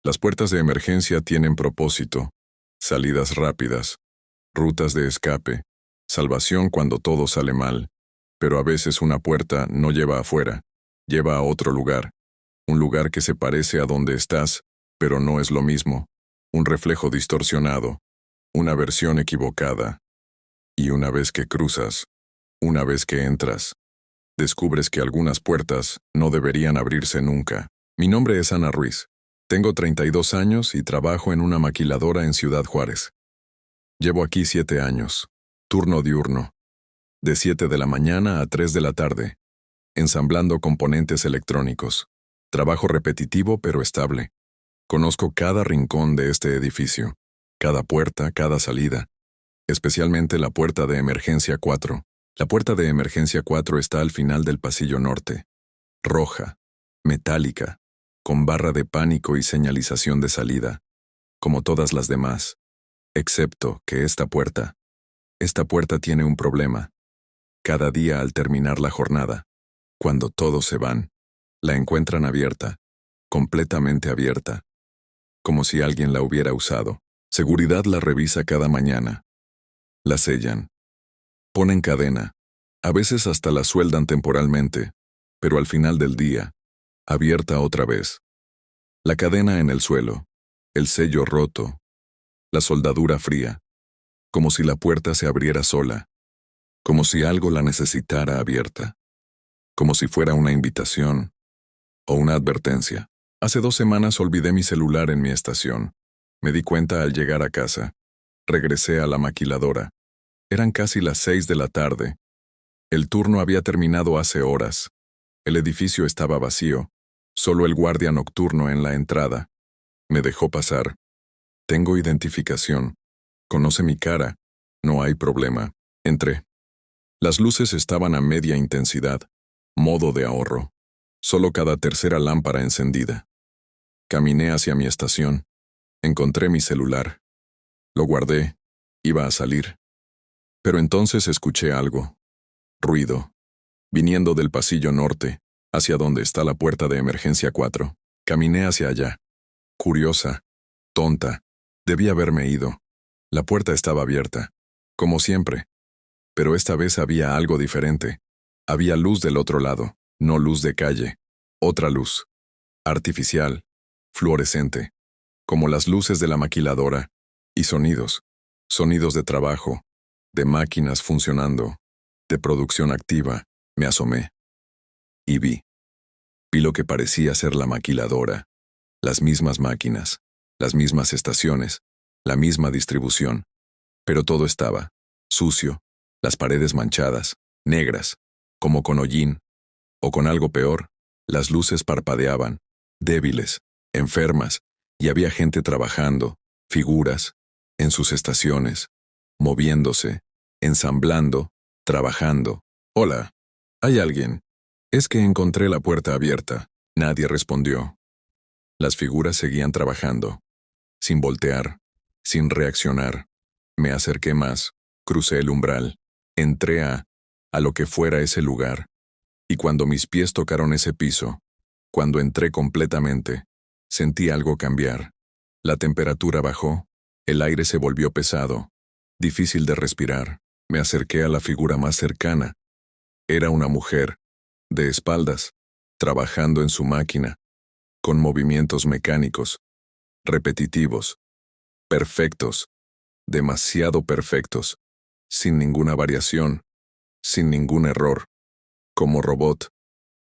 Las puertas de emergencia tienen propósito, salidas rápidas, rutas de escape, salvación cuando todo sale mal, pero a veces una puerta no lleva afuera, lleva a otro lugar, un lugar que se parece a donde estás, pero no es lo mismo, un reflejo distorsionado, una versión equivocada. Y una vez que cruzas, una vez que entras, descubres que algunas puertas no deberían abrirse nunca. Mi nombre es Ana Ruiz. Tengo 32 años y trabajo en una maquiladora en Ciudad Juárez. Llevo aquí 7 años, turno diurno, de 7 de la mañana a 3 de la tarde, ensamblando componentes electrónicos. Trabajo repetitivo pero estable. Conozco cada rincón de este edificio, cada puerta, cada salida, especialmente la puerta de emergencia 4. La puerta de emergencia 4 está al final del pasillo norte, roja, metálica, con barra de pánico y señalización de salida, como todas las demás, excepto que esta puerta tiene un problema. Cada día al terminar la jornada, cuando todos se van, la encuentran abierta, completamente abierta, como si alguien la hubiera usado. Seguridad la revisa cada mañana. La sellan. Ponen cadena. A veces hasta la sueldan temporalmente, pero al final del día, abierta otra vez. La cadena en el suelo, el sello roto, la soldadura fría, como si la puerta se abriera sola, como si algo la necesitara abierta, como si fuera una invitación o una advertencia. Hace 2 semanas olvidé mi celular en mi estación. Me di cuenta al llegar a casa. Regresé a la maquiladora. Eran casi las 6 de la tarde. El turno había terminado hace horas. El edificio estaba vacío. Solo el guardia nocturno en la entrada. Me dejó pasar. Tengo identificación. Conoce mi cara. No hay problema. Entré. Las luces estaban a media intensidad. Modo de ahorro. Solo cada tercera lámpara encendida. Caminé hacia mi estación. Encontré mi celular. Lo guardé. Iba a salir. Pero entonces escuché algo. Ruido. Viniendo del pasillo norte, hacia donde está la puerta de emergencia 4. Caminé hacia allá. Curiosa. Tonta. Debí haberme ido. La puerta estaba abierta. Como siempre. Pero esta vez había algo diferente. Había luz del otro lado. No luz de calle. Otra luz. Artificial. Fluorescente. Como las luces de la maquiladora. Y sonidos. Sonidos de trabajo. De máquinas funcionando, de producción activa. Me asomé. Y vi. Vi lo que parecía ser la maquiladora. Las mismas máquinas, las mismas estaciones, la misma distribución. Pero todo estaba sucio, las paredes manchadas, negras, como con hollín. O con algo peor, las luces parpadeaban, débiles, enfermas, y había gente trabajando, figuras, en sus estaciones, moviéndose, ensamblando, trabajando. Hola, ¿hay alguien? Es que encontré la puerta abierta. Nadie respondió. Las figuras seguían trabajando, sin voltear, sin reaccionar. Me acerqué más, crucé el umbral, entré a lo que fuera ese lugar. Y cuando mis pies tocaron ese piso, cuando entré completamente, sentí algo cambiar. La temperatura bajó, el aire se volvió pesado, difícil de respirar. Me acerqué a la figura más cercana. Era una mujer, de espaldas, trabajando en su máquina, con movimientos mecánicos, repetitivos, perfectos, demasiado perfectos, sin ninguna variación, sin ningún error, como robot,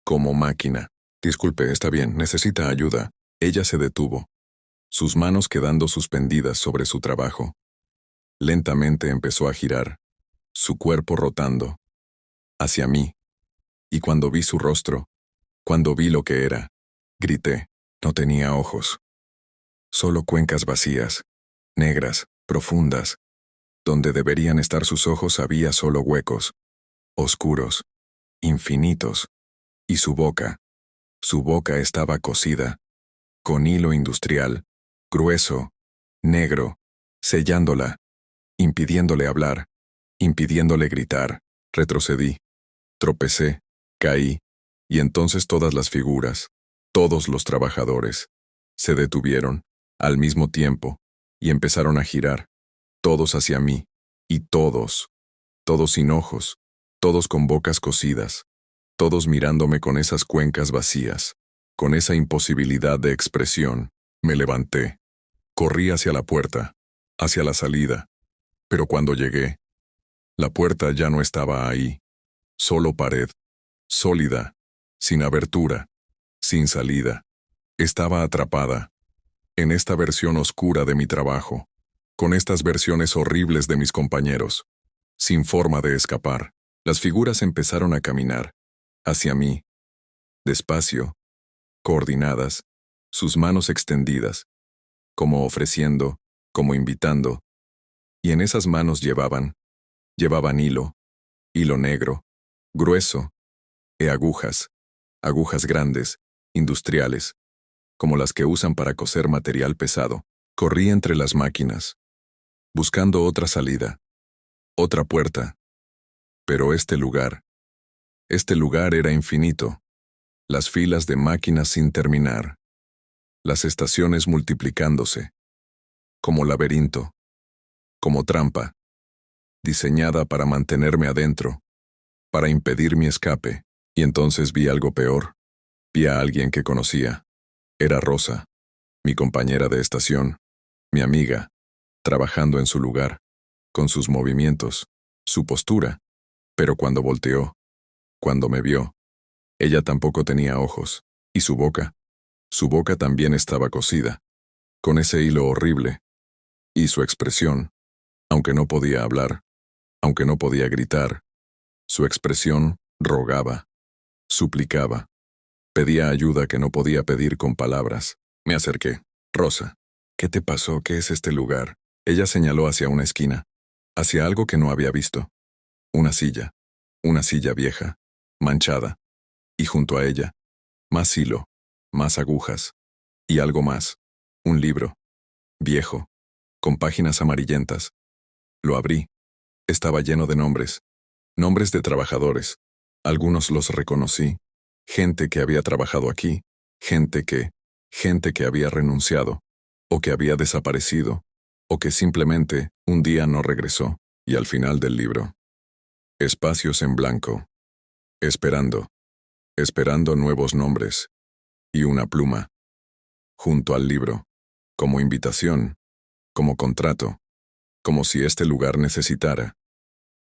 como máquina. Disculpe, está bien, necesita ayuda. Ella se detuvo, sus manos quedando suspendidas sobre su trabajo. Lentamente empezó a girar, su cuerpo rotando, hacia mí. Y cuando vi su rostro, cuando vi lo que era, grité. No tenía ojos. Solo cuencas vacías, negras, profundas. Donde deberían estar sus ojos había solo huecos, oscuros, infinitos. Y su boca estaba cosida, con hilo industrial, grueso, negro, sellándola, impidiéndole hablar, impidiéndole gritar. Retrocedí, tropecé, caí, y entonces todas las figuras, todos los trabajadores, se detuvieron, al mismo tiempo, y empezaron a girar, todos hacia mí, y todos sin ojos, todos con bocas cosidas, todos mirándome con esas cuencas vacías, con esa imposibilidad de expresión. Me levanté, corrí hacia la puerta, hacia la salida, pero cuando llegué, la puerta ya no estaba ahí, solo pared, sólida, sin abertura, sin salida. Estaba atrapada, en esta versión oscura de mi trabajo, con estas versiones horribles de mis compañeros, sin forma de escapar. Las figuras empezaron a caminar, hacia mí, despacio, coordinadas, sus manos extendidas, como ofreciendo, como invitando, y en esas manos llevaban hilo negro, grueso, e agujas grandes, industriales, como las que usan para coser material pesado. Corrí entre las máquinas, buscando otra salida, otra puerta. Pero este lugar era infinito. Las filas de máquinas sin terminar, las estaciones multiplicándose, como laberinto, como trampa, diseñada para mantenerme adentro, para impedir mi escape. Y entonces vi algo peor. Vi a alguien que conocía. Era Rosa, mi compañera de estación, mi amiga, trabajando en su lugar, con sus movimientos, su postura. Pero cuando volteó, cuando me vio, ella tampoco tenía ojos, y su boca también estaba cosida, con ese hilo horrible, y su expresión, aunque no podía hablar, aunque no podía gritar, su expresión rogaba, suplicaba, pedía ayuda que no podía pedir con palabras. Me acerqué. Rosa, ¿qué te pasó? ¿Qué es este lugar? Ella señaló hacia una esquina, hacia algo que no había visto. Una silla vieja, manchada, y junto a ella, más hilo, más agujas, y algo más, un libro, viejo, con páginas amarillentas. Lo abrí. Estaba lleno de nombres de trabajadores. Algunos los reconocí, gente que había trabajado aquí, gente que había renunciado, o que había desaparecido, o que simplemente un día no regresó. Y al final del libro, espacios en blanco, esperando nuevos nombres, y una pluma, junto al libro, como invitación, como contrato, como si este lugar necesitara,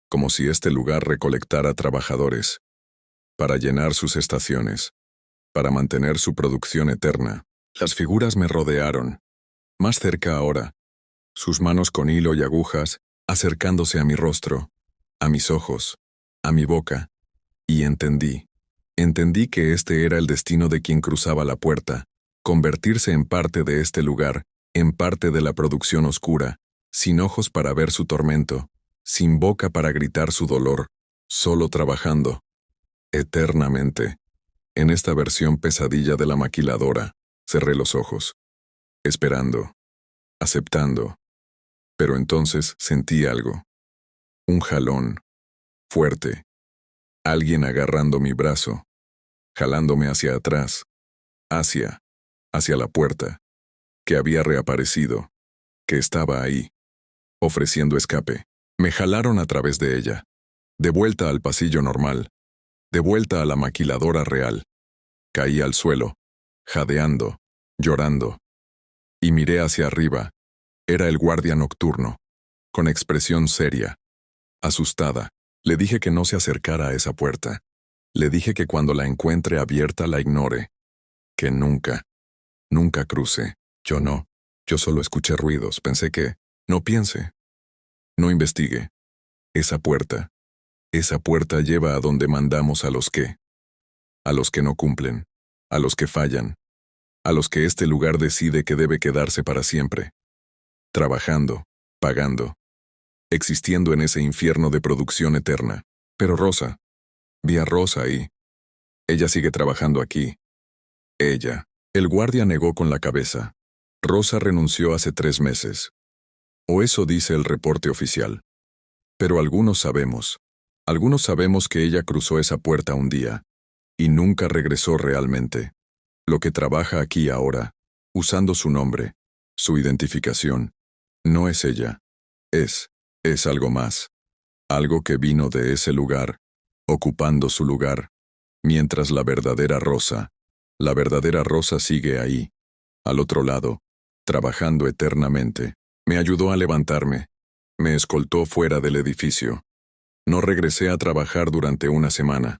como si este lugar recolectara trabajadores, para llenar sus estaciones, para mantener su producción eterna. Las figuras me rodearon, más cerca ahora, sus manos con hilo y agujas, acercándose a mi rostro, a mis ojos, a mi boca, y entendí que este era el destino de quien cruzaba la puerta, convertirse en parte de este lugar, en parte de la producción oscura, sin ojos para ver su tormento, sin boca para gritar su dolor, solo trabajando, eternamente. En esta versión pesadilla de la maquiladora, cerré los ojos, esperando, aceptando. Pero entonces sentí algo. Un jalón, fuerte. Alguien agarrando mi brazo, jalándome hacia atrás, hacia la puerta, que había reaparecido, que estaba ahí, ofreciendo escape. Me jalaron a través de ella, de vuelta al pasillo normal, de vuelta a la maquiladora real. Caí al suelo, jadeando, llorando. Y miré hacia arriba. Era el guardia nocturno, con expresión seria, asustada. Le dije que no se acercara a esa puerta. Le dije que cuando la encuentre abierta la ignore. Que nunca cruce. Yo solo escuché ruidos. Pensé que, no piense, no investigue. Esa puerta lleva a donde mandamos a los que no cumplen, a los que fallan, a los que este lugar decide que debe quedarse para siempre. Trabajando, pagando, existiendo en ese infierno de producción eterna. Pero Rosa, vi a Rosa ahí. Ella sigue trabajando aquí. Ella. El guardia negó con la cabeza. Rosa renunció hace 3 meses. O eso dice el reporte oficial. Pero algunos sabemos que ella cruzó esa puerta un día, y nunca regresó realmente. Lo que trabaja aquí ahora, usando su nombre, Su identificación. No es ella. Es algo más. Algo que vino de ese lugar, ocupando su lugar, mientras la verdadera Rosa sigue ahí, al otro lado, trabajando eternamente. Me ayudó a levantarme. Me escoltó fuera del edificio. No regresé a trabajar durante una semana.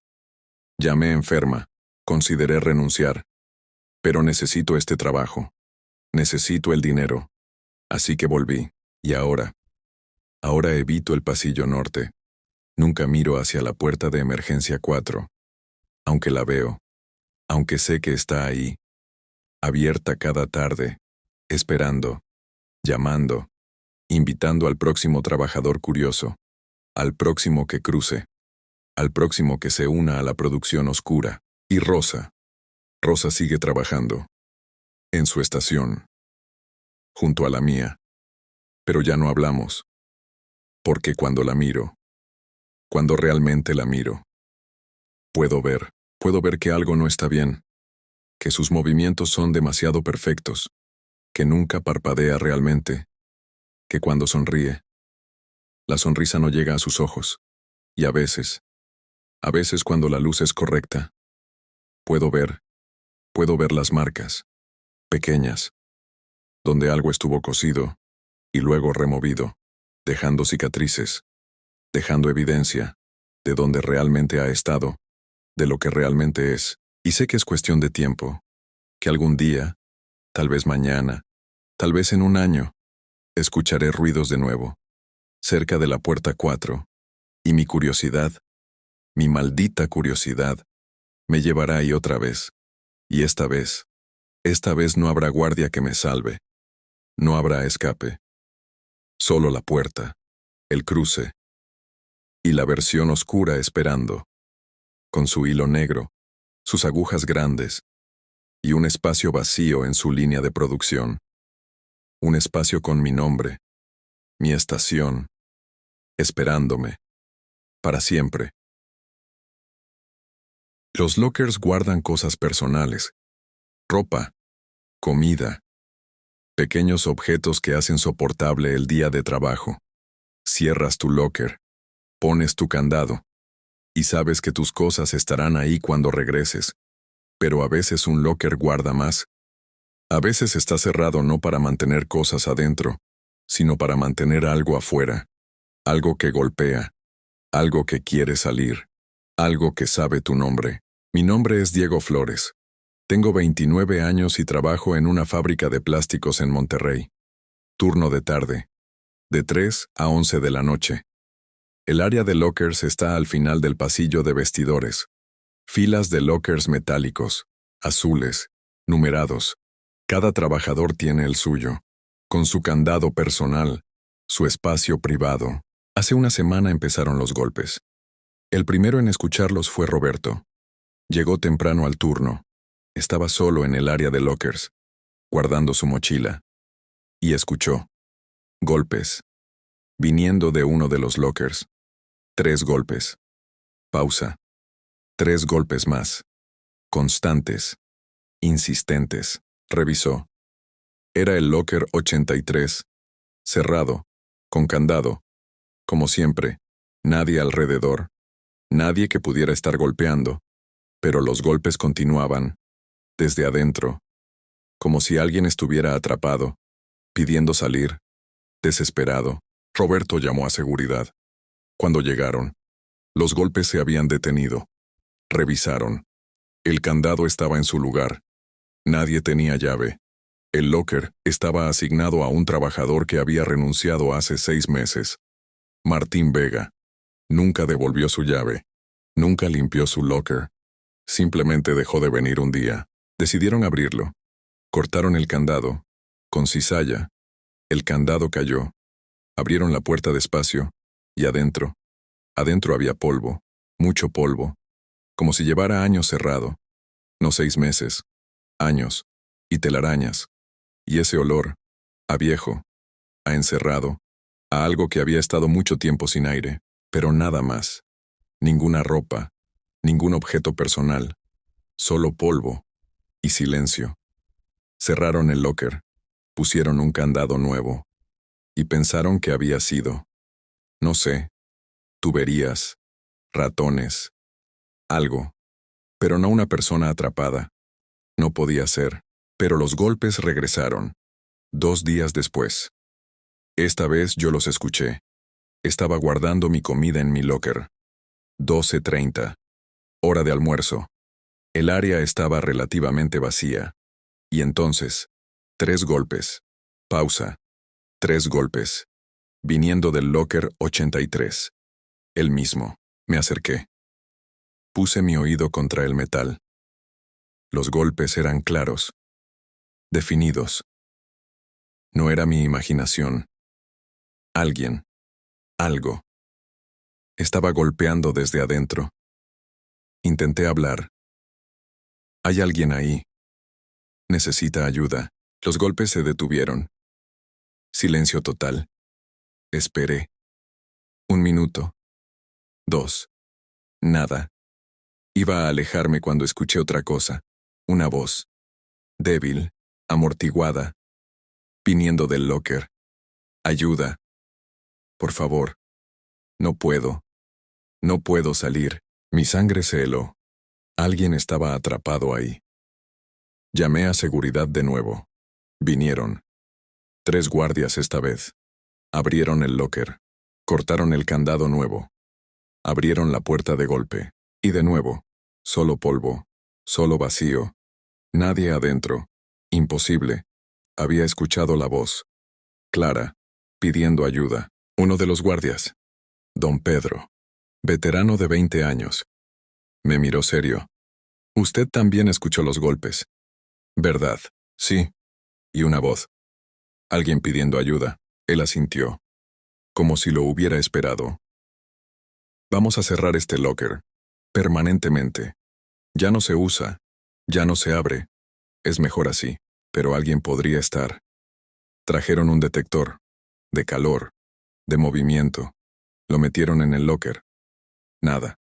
Llamé enferma. Consideré renunciar. Pero necesito este trabajo. Necesito el dinero. Así que volví. Y ahora evito el pasillo norte. Nunca miro hacia la puerta de emergencia 4. Aunque la veo. Aunque sé que está ahí. Abierta cada tarde. Esperando. Llamando. Invitando al próximo trabajador curioso. Al próximo que cruce. Al próximo que se una a la producción oscura. Y Rosa. Rosa sigue trabajando. En su estación. Junto a la mía. Pero ya no hablamos. Porque cuando la miro, cuando realmente la miro, puedo ver que algo no está bien, que sus movimientos son demasiado perfectos, que nunca parpadea realmente, que cuando sonríe, la sonrisa no llega a sus ojos, y a veces cuando la luz es correcta, puedo ver las marcas, pequeñas, donde algo estuvo cosido y luego removido, dejando cicatrices, dejando evidencia de dónde realmente ha estado, de lo que realmente es. Y sé que es cuestión de tiempo, que algún día, tal vez mañana, tal vez en un año, escucharé ruidos de nuevo, cerca de la puerta 4, y mi curiosidad, mi maldita curiosidad, me llevará ahí otra vez. Y esta vez no habrá guardia que me salve, no habrá escape. Solo la puerta, el cruce, y la versión oscura esperando, con su hilo negro, sus agujas grandes, y un espacio vacío en su línea de producción. Un espacio con mi nombre, mi estación, esperándome, para siempre. Los lockers guardan cosas personales, ropa, comida, pequeños objetos que hacen soportable el día de trabajo. Cierras tu locker, pones tu candado, y sabes que tus cosas estarán ahí cuando regreses. Pero a veces un locker guarda más. A veces está cerrado no para mantener cosas adentro, sino para mantener algo afuera. Algo que golpea. Algo que quiere salir. Algo que sabe tu nombre. Mi nombre es Diego Flores. Tengo 29 años y trabajo en una fábrica de plásticos en Monterrey. Turno de tarde. De 3 a 11 de la noche. El área de lockers está al final del pasillo de vestidores. Filas de lockers metálicos, azules, numerados. Cada trabajador tiene el suyo, con su candado personal, su espacio privado. Hace una semana empezaron los golpes. El primero en escucharlos fue Roberto. Llegó temprano al turno. Estaba solo en el área de lockers, guardando su mochila. Y escuchó. Golpes. Viniendo de uno de los lockers. 3 golpes. Pausa. 3 golpes más. Constantes. Insistentes. Revisó. Era el locker 83. Cerrado. Con candado. Como siempre. Nadie alrededor. Nadie que pudiera estar golpeando. Pero los golpes continuaban. Desde adentro. Como si alguien estuviera atrapado. Pidiendo salir. Desesperado. Roberto llamó a seguridad. Cuando llegaron, los golpes se habían detenido. Revisaron. El candado estaba en su lugar. Nadie tenía llave. El locker estaba asignado a un trabajador que había renunciado hace 6 meses. Martín Vega. Nunca devolvió su llave. Nunca limpió su locker. Simplemente dejó de venir un día. Decidieron abrirlo. Cortaron el candado. Con cizalla. El candado cayó. Abrieron la puerta despacio. Y adentro había polvo, mucho polvo, como si llevara años cerrado, no 6 meses, años, y telarañas, y ese olor, a viejo, a encerrado, a algo que había estado mucho tiempo sin aire, pero nada más, ninguna ropa, ningún objeto personal, solo polvo y silencio. Cerraron el locker, Pusieron un candado nuevo. Y pensaron que había sido, no sé, tuberías, ratones, algo. Pero no una persona atrapada. No podía ser. Pero los golpes regresaron. 2 días después. Esta vez yo los escuché. Estaba guardando mi comida en mi locker. 12:30. Hora de almuerzo. El área estaba relativamente vacía. Y entonces, 3 golpes. Pausa. 3 golpes. Viniendo del locker 83. El mismo. Me acerqué. Puse mi oído contra el metal. Los golpes eran claros. Definidos. No era mi imaginación. Alguien. Algo. Estaba golpeando desde adentro. Intenté hablar. Hay alguien ahí. Necesita ayuda. Los golpes se detuvieron. Silencio total. Esperé. 1 minuto. 2. Nada. Iba a alejarme cuando escuché otra cosa. Una voz. Débil, amortiguada. Viniendo del locker. Ayuda. Por favor. No puedo. No puedo salir. Mi sangre se heló. Alguien estaba atrapado ahí. Llamé a seguridad de nuevo. Vinieron. 3 guardias esta vez. Abrieron el locker. Cortaron el candado nuevo. Abrieron la puerta de golpe. Y de nuevo. Solo polvo. Solo vacío. Nadie adentro. Imposible. Había escuchado la voz. Clara. Pidiendo ayuda. Uno de los guardias. Don Pedro. Veterano de 20 años. Me miró serio. Usted también escuchó los golpes. ¿Verdad? Sí. Y una voz. Alguien pidiendo ayuda. Él asintió. Como si lo hubiera esperado. Vamos a cerrar este locker. Permanentemente. Ya no se usa. Ya no se abre. Es mejor así. Pero alguien podría estar. Trajeron un detector. De calor. De movimiento. Lo metieron en el locker. Nada.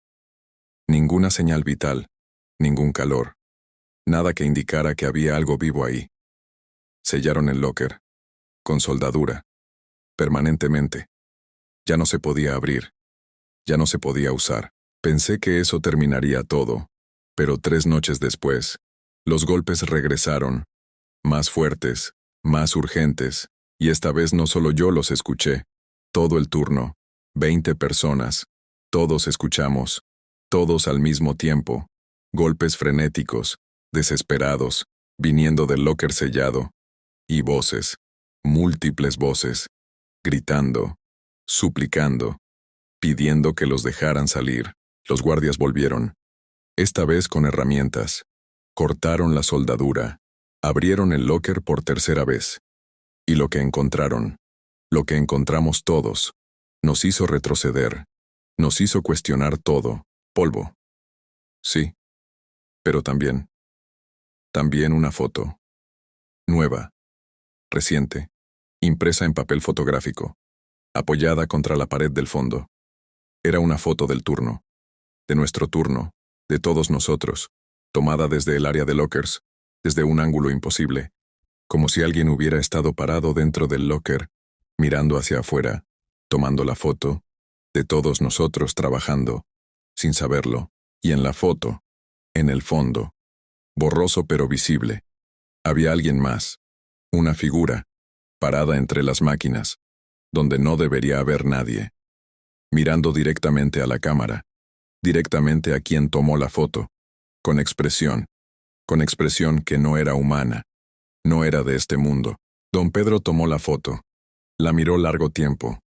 Ninguna señal vital. Ningún calor. Nada que indicara que había algo vivo ahí. Sellaron el locker. Con soldadura. Permanentemente. Ya no se podía abrir. Ya no se podía usar. Pensé que eso terminaría todo. Pero 3 noches después, los golpes regresaron. Más fuertes. Más urgentes. Y esta vez no solo yo los escuché. Todo el turno. 20 personas. Todos escuchamos. Todos al mismo tiempo. Golpes frenéticos. Desesperados. Viniendo del locker sellado. Y voces. Múltiples voces. Gritando. Suplicando. Pidiendo que los dejaran salir. Los guardias volvieron. Esta vez con herramientas. Cortaron la soldadura. Abrieron el locker por tercera vez. Y lo que encontraron. Lo que encontramos todos. Nos hizo retroceder. Nos hizo cuestionar todo. Polvo. Sí. Pero también. También una foto. Nueva. Reciente. Impresa en papel fotográfico. Apoyada contra la pared del fondo. Era una foto del turno. De nuestro turno. De todos nosotros. Tomada desde el área de lockers. Desde un ángulo imposible. Como si alguien hubiera estado parado dentro del locker. Mirando hacia afuera. Tomando la foto. De todos nosotros trabajando. Sin saberlo. Y en la foto. En el fondo. Borroso pero visible. Había alguien más. Una figura. Parada entre las máquinas. Donde no debería haber nadie. Mirando directamente a la cámara. Directamente a quien tomó la foto. Con expresión. Con expresión que no era humana. No era de este mundo. Don Pedro tomó la foto. La miró largo tiempo.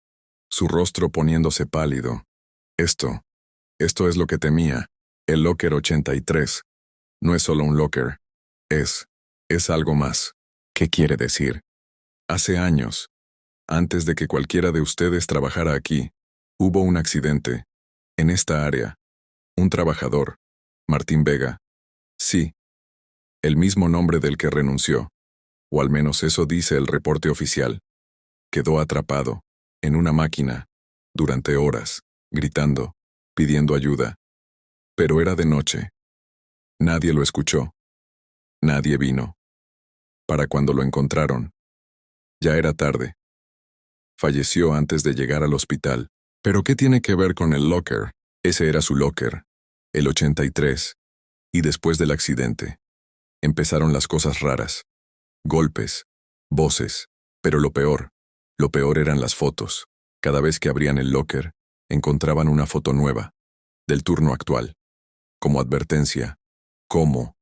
Su rostro poniéndose pálido. Esto es lo que temía. El locker 83. No es solo un locker. Es algo más. ¿Qué quiere decir? Hace años, antes de que cualquiera de ustedes trabajara aquí, hubo un accidente. En esta área. Un trabajador. Martín Vega. Sí. El mismo nombre del que renunció. O al menos eso dice el reporte oficial. Quedó atrapado. En una máquina. Durante horas. Gritando. Pidiendo ayuda. Pero era de noche. Nadie lo escuchó. Nadie vino. Para cuando lo encontraron. Ya era tarde. Falleció antes de llegar al hospital. ¿Pero qué tiene que ver con el locker? Ese era su locker, el 83. Y después del accidente, empezaron las cosas raras. Golpes, voces, pero lo peor eran las fotos. Cada vez que abrían el locker, encontraban una foto nueva, del turno actual. Como advertencia, como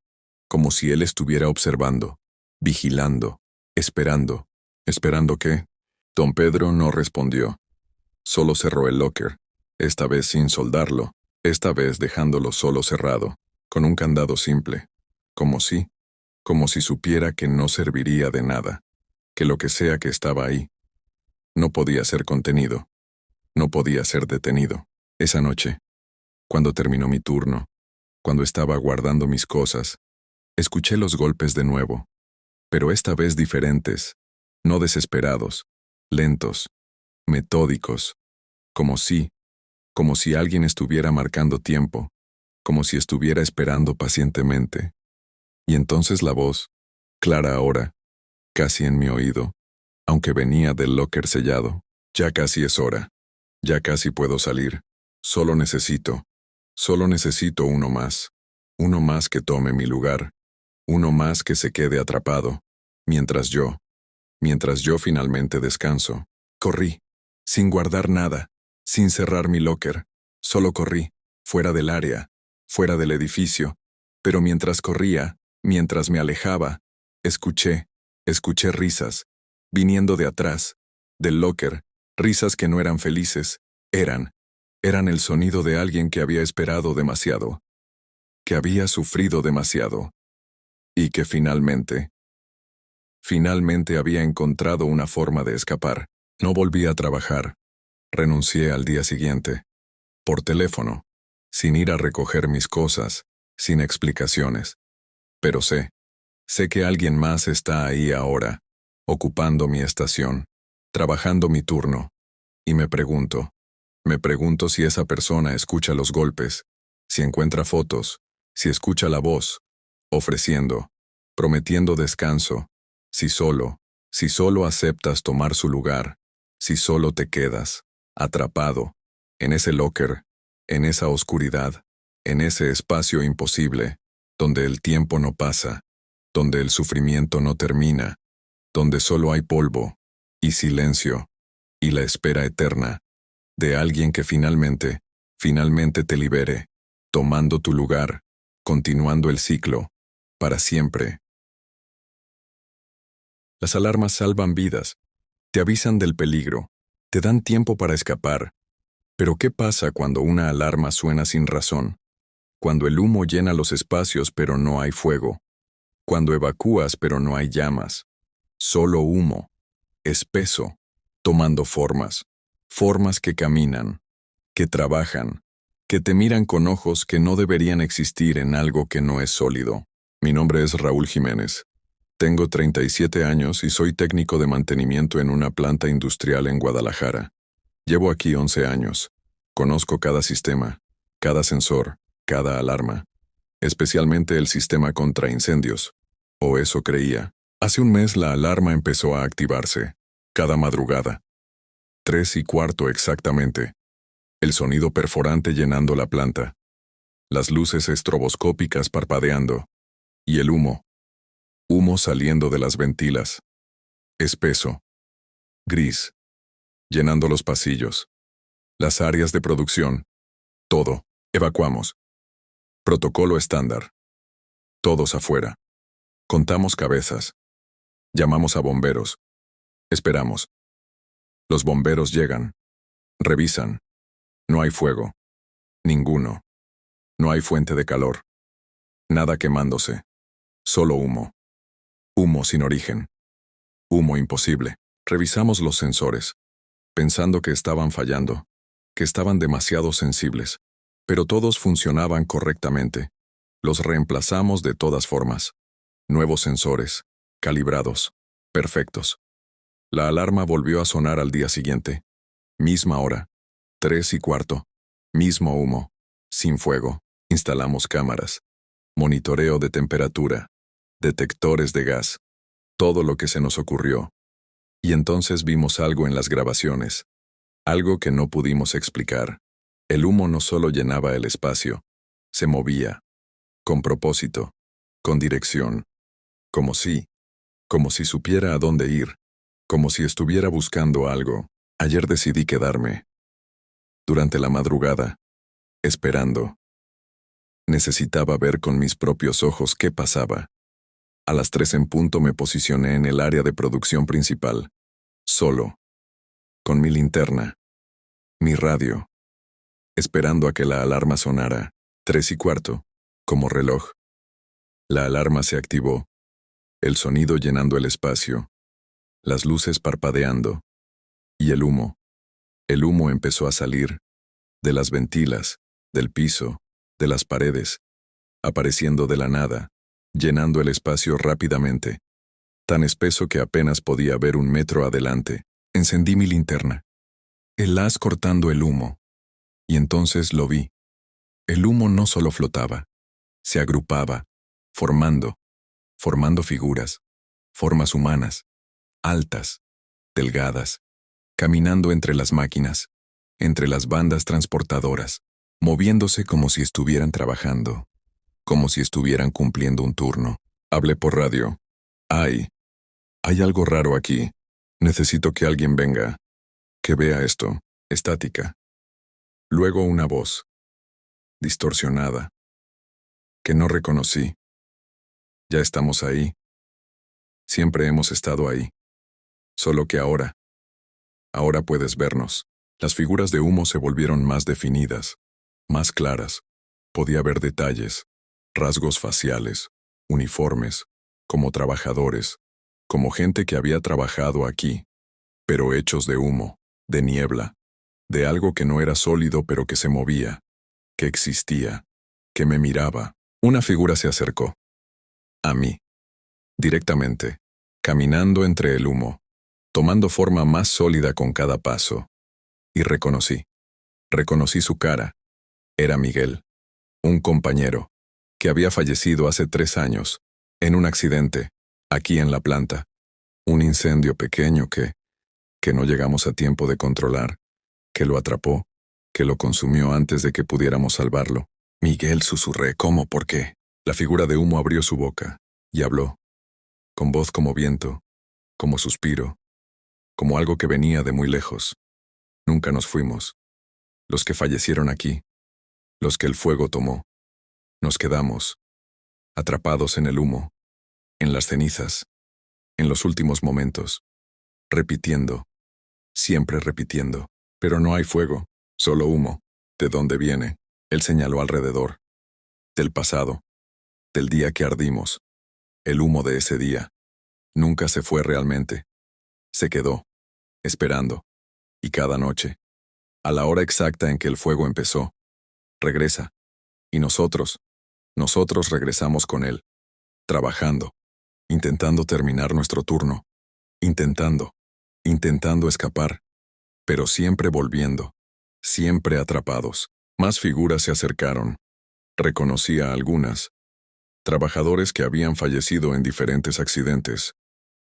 si él estuviera observando, vigilando, esperando. ¿Esperando qué? Don Pedro no respondió. Solo cerró el locker, esta vez sin soldarlo, esta vez dejándolo solo cerrado, con un candado simple, como si supiera que no serviría de nada, que lo que sea que estaba ahí, no podía ser contenido, no podía ser detenido. Esa noche, cuando terminó mi turno, cuando estaba guardando mis cosas, escuché los golpes de nuevo, pero esta vez diferentes, no desesperados, lentos, metódicos, como si alguien estuviera marcando tiempo, como si estuviera esperando pacientemente. Y entonces la voz, clara ahora, casi en mi oído, aunque venía del locker sellado, ya casi es hora, ya casi puedo salir, solo necesito uno más que tome mi lugar, uno más que se quede atrapado, mientras yo finalmente descanso. Corrí, sin guardar nada, sin cerrar mi locker, solo corrí, fuera del área, fuera del edificio, pero mientras corría, mientras me alejaba, escuché risas, viniendo de atrás, del locker, risas que no eran felices, eran el sonido de alguien que había esperado demasiado, que había sufrido demasiado, y que finalmente había encontrado una forma de escapar. No volví a trabajar. Renuncié al día siguiente, por teléfono, sin ir a recoger mis cosas, sin explicaciones. Pero sé que alguien más está ahí ahora, ocupando mi estación, trabajando mi turno, y me pregunto si esa persona escucha los golpes, si encuentra fotos, si escucha la voz, ofreciendo, prometiendo descanso, si solo aceptas tomar su lugar, si solo te quedas, atrapado, en ese locker, en esa oscuridad, en ese espacio imposible, donde el tiempo no pasa, donde el sufrimiento no termina, donde solo hay polvo, y silencio, y la espera eterna, de alguien que finalmente te libere, tomando tu lugar, continuando el ciclo, para siempre. Las alarmas salvan vidas, te avisan del peligro, te dan tiempo para escapar. Pero ¿qué pasa cuando una alarma suena sin razón? Cuando el humo llena los espacios pero no hay fuego. Cuando evacúas pero no hay llamas. Solo humo, espeso, tomando formas que caminan, que trabajan, que te miran con ojos que no deberían existir en algo que no es sólido. Mi nombre es Raúl Jiménez. Tengo 37 años y soy técnico de mantenimiento en una planta industrial en Guadalajara. Llevo aquí 11 años. Conozco cada sistema, cada sensor, cada alarma, especialmente el sistema contra incendios. O eso creía. Hace un mes la alarma empezó a activarse, cada madrugada. 3:15 exactamente. El sonido perforante llenando la planta. Las luces estroboscópicas parpadeando. Y el humo. Humo saliendo de las ventilas. Espeso. Gris. Llenando los pasillos. Las áreas de producción. Todo. Evacuamos. Protocolo estándar. Todos afuera. Contamos cabezas. Llamamos a bomberos. Esperamos. Los bomberos llegan. Revisan. No hay fuego. Ninguno. No hay fuente de calor. Nada quemándose. Solo humo. Humo sin origen. Humo imposible. Revisamos los sensores, pensando que estaban fallando, que estaban demasiado sensibles, pero todos funcionaban correctamente. Los reemplazamos de todas formas. Nuevos sensores, calibrados, perfectos. La alarma volvió a sonar al día siguiente. Misma hora, 3:15, mismo humo, sin fuego. Instalamos cámaras, monitoreo de temperatura, detectores de gas, todo lo que se nos ocurrió. Y entonces vimos algo en las grabaciones, algo que no pudimos explicar. El humo no solo llenaba el espacio, se movía, con propósito, con dirección, como si supiera a dónde ir, como si estuviera buscando algo. Ayer decidí quedarme, durante la madrugada, esperando. Necesitaba ver con mis propios ojos qué pasaba. A las 3 en punto me posicioné en el área de producción principal, solo, con mi linterna, mi radio, esperando a que la alarma sonara, 3:15, como reloj. La alarma se activó, el sonido llenando el espacio, las luces parpadeando, y el humo empezó a salir, de las ventilas, del piso, de las paredes, apareciendo de la nada, llenando el espacio rápidamente, tan espeso que apenas podía ver 1 metro adelante. Encendí mi linterna, el haz cortando el humo, y entonces lo vi. El humo no solo flotaba, se agrupaba, formando figuras, formas humanas, altas, delgadas, caminando entre las máquinas, entre las bandas transportadoras, moviéndose como si estuvieran trabajando, como si estuvieran cumpliendo un turno. Hablé por radio. Hay algo raro aquí. Necesito que alguien venga, que vea esto. Estática. Luego una voz, distorsionada, que no reconocí. Ya estamos ahí. Siempre hemos estado ahí. Solo que ahora puedes vernos. Las figuras de humo se volvieron más definidas, más claras. Podía ver detalles, rasgos faciales, uniformes, como trabajadores, como gente que había trabajado aquí, pero hechos de humo, de niebla, de algo que no era sólido pero que se movía, que existía, que me miraba. Una figura se acercó. A mí. Directamente, caminando entre el humo, tomando forma más sólida con cada paso. Y reconocí su cara. Era Miguel, un compañero, que había fallecido hace 3 años, en un accidente, aquí en la planta. Un incendio pequeño que no llegamos a tiempo de controlar, que lo atrapó, que lo consumió antes de que pudiéramos salvarlo. Miguel, susurré. ¿Cómo? ¿Por qué? La figura de humo abrió su boca y habló, con voz como viento, como suspiro, como algo que venía de muy lejos. Nunca nos fuimos. Los que fallecieron aquí, los que el fuego tomó, nos quedamos, atrapados en el humo, en las cenizas, en los últimos momentos, repitiendo, siempre repitiendo. Pero no hay fuego, solo humo. ¿De dónde viene? Él señaló alrededor. Del pasado, del día que ardimos. El humo de ese día. Nunca se fue realmente. Se quedó, esperando. Y cada noche, a la hora exacta en que el fuego empezó, regresa. Y nosotros regresamos con él, trabajando, intentando terminar nuestro turno, intentando escapar, pero siempre volviendo, siempre atrapados. Más figuras se acercaron. Reconocí a algunas, trabajadores que habían fallecido en diferentes accidentes,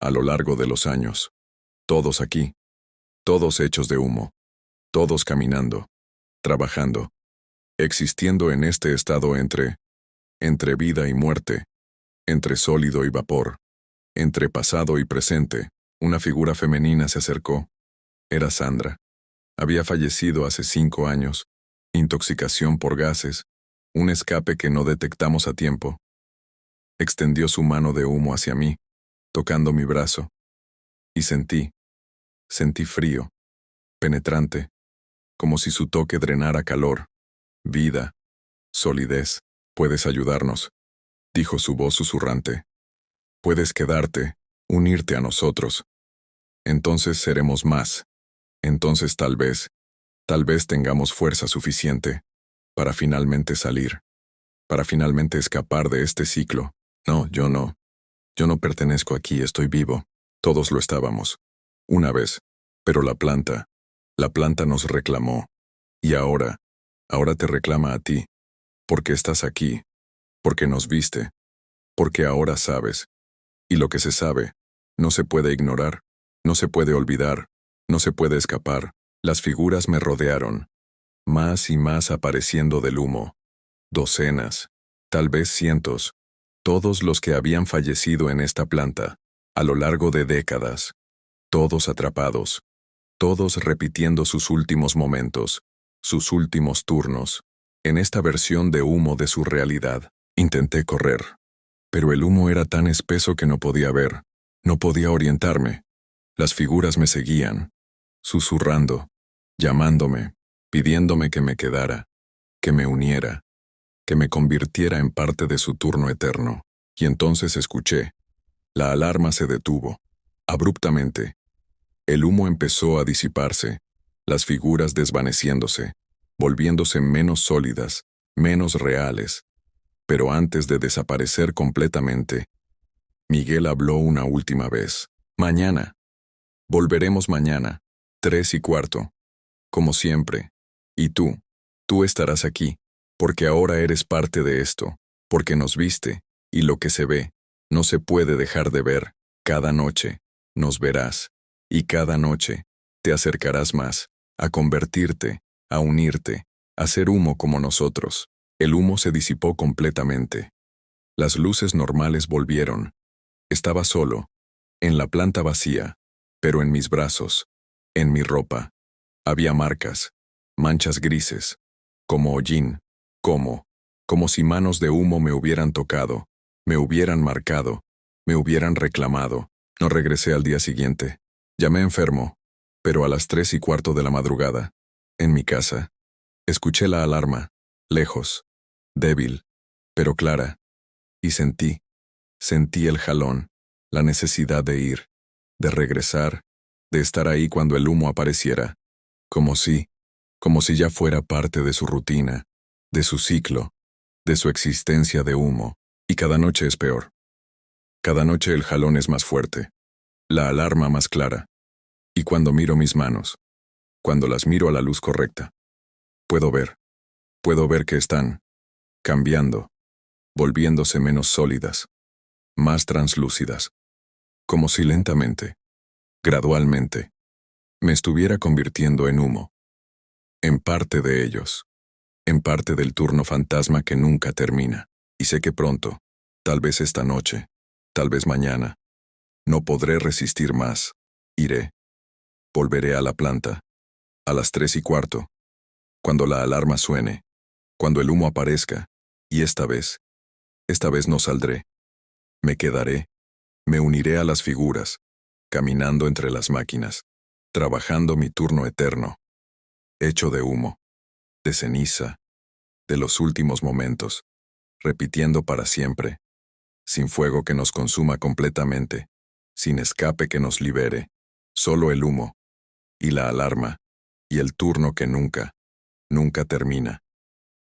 a lo largo de los años. Todos aquí, todos hechos de humo, todos caminando, trabajando, existiendo en este estado entre vida y muerte, entre sólido y vapor, entre pasado y presente. Una figura femenina se acercó. Era Sandra. Había fallecido hace 5 años. Intoxicación por gases, un escape que no detectamos a tiempo. Extendió su mano de humo hacia mí, tocando mi brazo. Y sentí frío, penetrante, como si su toque drenara calor, vida, solidez. Puedes ayudarnos, dijo su voz susurrante. Puedes quedarte, unirte a nosotros. Entonces seremos más. Entonces tal vez tengamos fuerza suficiente para finalmente salir, para finalmente escapar de este ciclo. No, yo no pertenezco aquí, estoy vivo. Todos lo estábamos. Una vez. Pero la planta nos reclamó. Y ahora te reclama a ti. Porque estás aquí. Porque nos viste. Porque ahora sabes. Y lo que se sabe, no se puede ignorar. No se puede olvidar, no se puede escapar. Las figuras me rodearon, más y más apareciendo del humo. Docenas, tal vez cientos, todos los que habían fallecido en esta planta, a lo largo de décadas, todos atrapados, todos repitiendo sus últimos momentos, sus últimos turnos, en esta versión de humo de su realidad. Intenté correr, pero el humo era tan espeso que no podía ver, no podía orientarme. Las figuras me seguían, susurrando, llamándome, pidiéndome que me quedara, que me uniera, que me convirtiera en parte de su turno eterno. Y entonces escuché. La alarma se detuvo. Abruptamente. El humo empezó a disiparse, las figuras desvaneciéndose, volviéndose menos sólidas, menos reales. Pero antes de desaparecer completamente, Miguel habló una última vez. Mañana. Volveremos mañana, 3:15. Como siempre. Y tú estarás aquí, porque ahora eres parte de esto, porque nos viste, y lo que se ve, no se puede dejar de ver. Cada noche, nos verás, y cada noche, te acercarás más, a convertirte, a unirte, a ser humo como nosotros. El humo se disipó completamente. Las luces normales volvieron. Estaba solo, en la planta vacía, pero en mis brazos, en mi ropa, había marcas, manchas grises, como hollín, como si manos de humo me hubieran tocado, me hubieran marcado, me hubieran reclamado. No regresé al día siguiente. Llamé enfermo, pero a las 3:15 de la madrugada, en mi casa, escuché la alarma, lejos, débil, pero clara, y sentí el jalón, la necesidad de ir, de regresar, de estar ahí cuando el humo apareciera, como si ya fuera parte de su rutina, de su ciclo, de su existencia de humo. Y cada noche es peor. Cada noche el jalón es más fuerte, la alarma más clara. Y cuando miro mis manos, cuando las miro a la luz correcta, puedo ver que están cambiando, volviéndose menos sólidas, más translúcidas, como si lentamente, gradualmente, me estuviera convirtiendo en humo, en parte de ellos, en parte del turno fantasma que nunca termina. Y sé que pronto, tal vez esta noche, tal vez mañana, no podré resistir más. Iré, volveré a la planta, a las 3:15, cuando la alarma suene, cuando el humo aparezca, y esta vez no saldré. Me quedaré, me uniré a las figuras, caminando entre las máquinas, trabajando mi turno eterno, hecho de humo, de ceniza, de los últimos momentos, repitiendo para siempre, sin fuego que nos consuma completamente, sin escape que nos libere, solo el humo, y la alarma, y el turno que nunca termina.